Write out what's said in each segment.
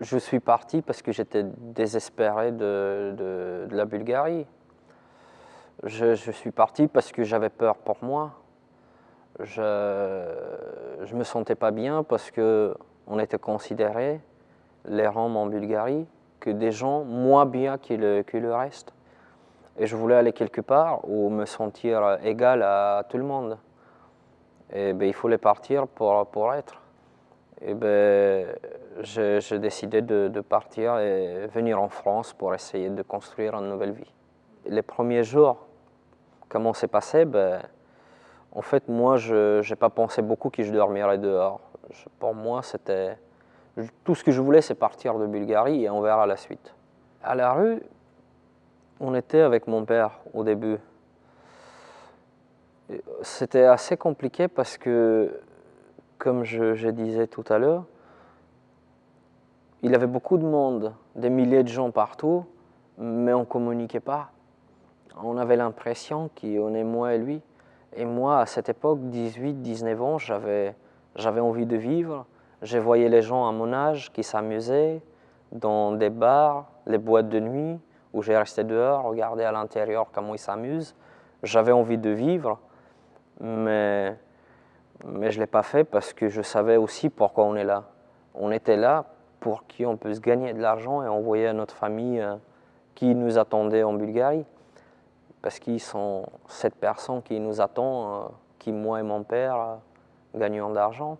Je suis parti parce que j'étais désespéré de la Bulgarie. Je suis parti parce que j'avais peur pour moi. Je me sentais pas bien parce que on était considérés, les Roms en Bulgarie, que des gens moins bien que le reste. Et je voulais aller quelque part où me sentir égal à tout le monde. Et ben, il fallait partir pour être. Et ben, j'ai décidé de partir et venir en France pour essayer de construire une nouvelle vie. Les premiers jours, comment c'est passé, ben, en fait, moi, je n'ai pas pensé beaucoup que je dormirais dehors. Pour moi, c'était tout ce que je voulais, c'est partir de Bulgarie et on verra la suite. À la rue, on était avec mon père au début. C'était assez compliqué parce que, comme je disais tout à l'heure, il y avait beaucoup de monde, des milliers de gens partout, mais on ne communiquait pas. On avait l'impression qu'on est moi et lui. Et moi, à cette époque, 18, 19 ans, j'avais envie de vivre. Je voyais les gens à mon âge qui s'amusaient dans des bars, les boîtes de nuit, où j'ai resté dehors, regarder à l'intérieur comment ils s'amusent. J'avais envie de vivre, mais je ne l'ai pas fait parce que je savais aussi pourquoi on est là. On était là pour qu'on puisse gagner de l'argent et envoyer à notre famille qui nous attendait en Bulgarie. Parce qu'ils sont 7 personnes qui nous attendent, qui, moi et mon père, gagnons d'argent.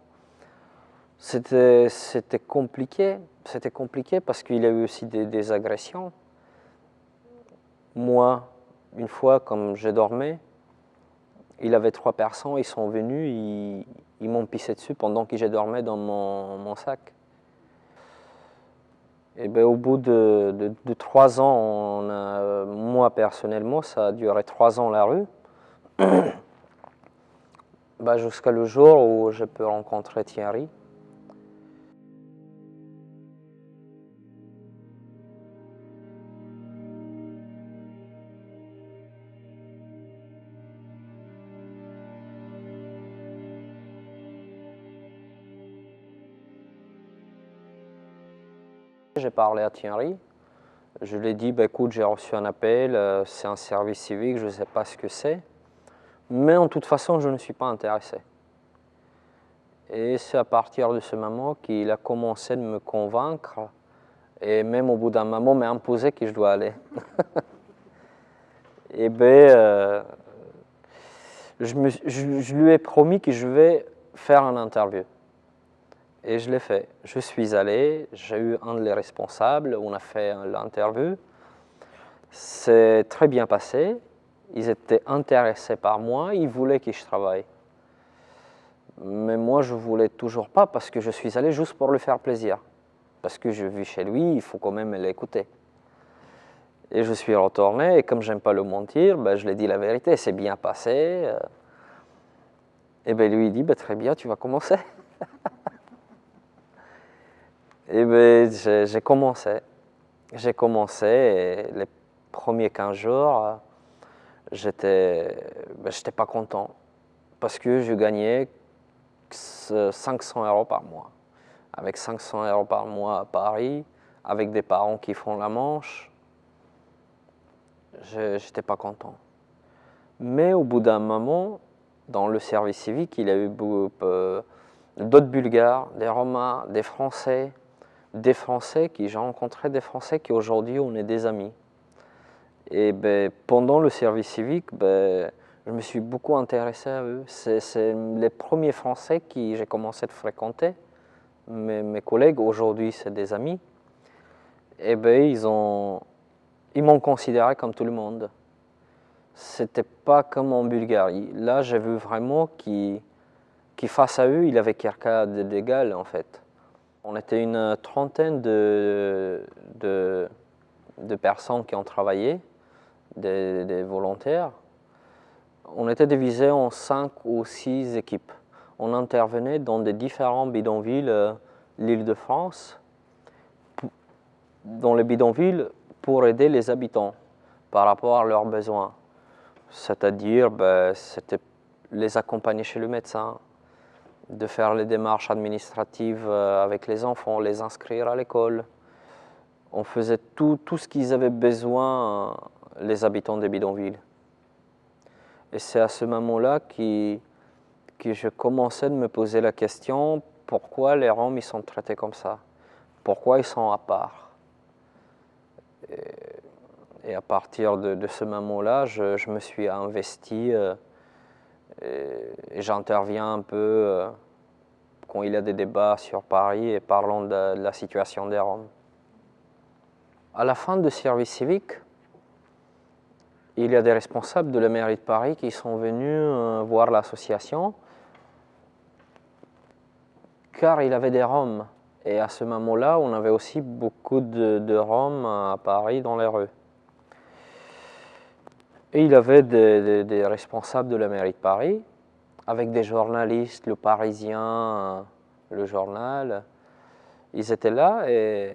C'était compliqué parce qu'il y a eu aussi des agressions. Moi, une fois, comme je dormais, il y avait 3 personnes, ils sont venus, ils m'ont pissé dessus pendant que je dormais dans mon sac. Et ben, au bout de 3 ans, moi personnellement, ça a duré 3 ans la rue, ben, jusqu'à le jour où je peux rencontrer Thierry. J'ai parlé à Thierry, je lui ai dit, bah, écoute, j'ai reçu un appel, c'est un service civique, je ne sais pas ce que c'est, mais en toute façon, je ne suis pas intéressé. Et c'est à partir de ce moment qu'il a commencé de me convaincre, et même au bout d'un moment, m'a imposé que je dois aller. Et ben, je lui ai promis que je vais faire une interview. Et je l'ai fait. Je suis allé, j'ai eu un des responsables, on a fait l'interview. C'est très bien passé. Ils étaient intéressés par moi, ils voulaient que je travaille. Mais moi, je ne voulais toujours pas parce que je suis allé juste pour lui faire plaisir. Parce que je vis chez lui, il faut quand même l'écouter. Et je suis retourné, et comme j'aime pas le mentir, ben, je lui ai dit la vérité, c'est bien passé. Et ben, lui, il dit, ben, très bien, tu vas commencer. Et ben, j'ai commencé. J'ai commencé, et les premiers 15 jours, j'étais pas content. Parce que je gagnais 500 € par mois. Avec 500 € par mois à Paris, avec des parents qui font la manche, je n'étais pas content. Mais au bout d'un moment, dans le service civique, il y a eu d'autres Bulgares, des Romains, des Français qui j'ai rencontré des Français qui aujourd'hui on est des amis. Et ben, pendant le service civique, ben, je me suis beaucoup intéressé à eux. C'est les premiers Français que j'ai commencé à fréquenter. Mes collègues aujourd'hui, c'est des amis. Et ben, ils m'ont considéré comme tout le monde. C'était pas comme en Bulgarie. Là, j'ai vu vraiment qu'en face à eux, il y avait quelqu'un d'égal en fait. On était une trentaine de personnes qui ont travaillé, des volontaires. On était divisés en 5 ou 6 équipes. On intervenait dans des différents bidonvilles, l'Île-de-France, dans les bidonvilles pour aider les habitants par rapport à leurs besoins. C'est-à-dire, ben, c'était les accompagner chez le médecin, de faire les démarches administratives avec les enfants, les inscrire à l'école. On faisait tout ce qu'ils avaient besoin, les habitants des bidonvilles. Et c'est à ce moment-là que je commençais de me poser la question, pourquoi les Roms ils sont traités comme ça? Pourquoi ils sont à part? Et à partir de ce moment-là, je me suis investi et j'interviens un peu quand il y a des débats sur Paris et parlons de la situation des Roms. À la fin du service civique, il y a des responsables de la mairie de Paris qui sont venus voir l'association car il y avait des Roms. Et à ce moment-là, on avait aussi beaucoup de Roms à Paris dans les rues. Et il y avait des responsables de la mairie de Paris, avec des journalistes, le Parisien, le journal. Ils étaient là et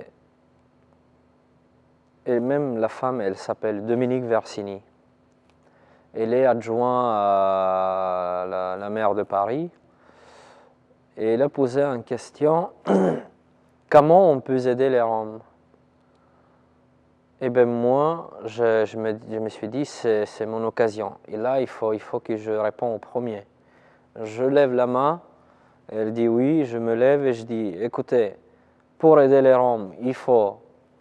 même la femme, elle s'appelle Dominique Versini. Elle est adjointe à la maire de Paris. Et elle a posé une question, comment on peut aider les Roms? Et bien moi, je me suis dit, c'est mon occasion. Et là, il faut que je réponde au premier. Je lève la main, elle dit oui, je me lève et je dis, écoutez, pour aider les Roms, il faut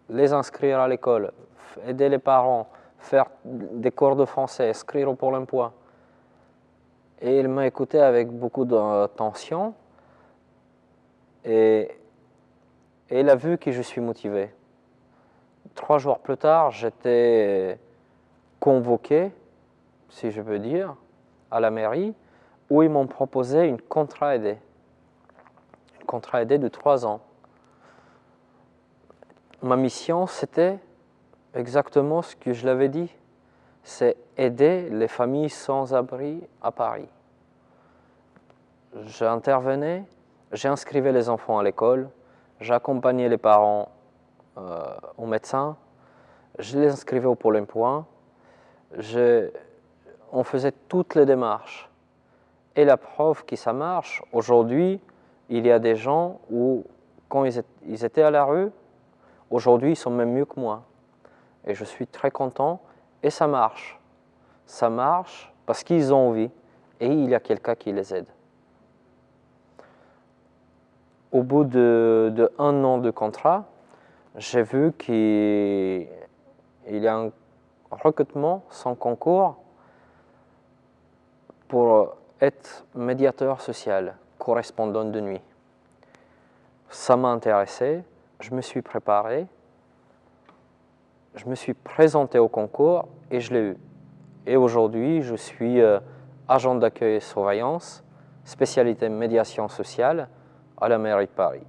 les inscrire à l'école, aider les parents, faire des cours de français, inscrire au Pôle emploi. Et elle m'a écouté avec beaucoup d'attention et elle a vu que je suis motivé. 3 jours plus tard, j'étais convoqué, si je peux dire, à la mairie, où ils m'ont proposé une contrat aidée. Une contrat aidée de 3 ans. Ma mission, c'était exactement ce que je l'avais dit. C'est aider les familles sans abri à Paris. J'intervenais, j'inscrivais les enfants à l'école, j'accompagnais les parents au médecin, je les inscrivais au Pôle emploi, on faisait toutes les démarches. Et la preuve que ça marche, aujourd'hui, il y a des gens où, quand ils étaient à la rue, aujourd'hui, ils sont même mieux que moi. Et je suis très content et ça marche. Ça marche parce qu'ils ont envie et il y a quelqu'un qui les aide. Au bout de 1 an de contrat, j'ai vu qu'il y a un recrutement sans concours pour être médiateur social, correspondant de nuit. Ça m'a intéressé, je me suis préparé, je me suis présenté au concours et je l'ai eu. Et aujourd'hui, je suis agent d'accueil et surveillance, spécialité médiation sociale à la mairie de Paris.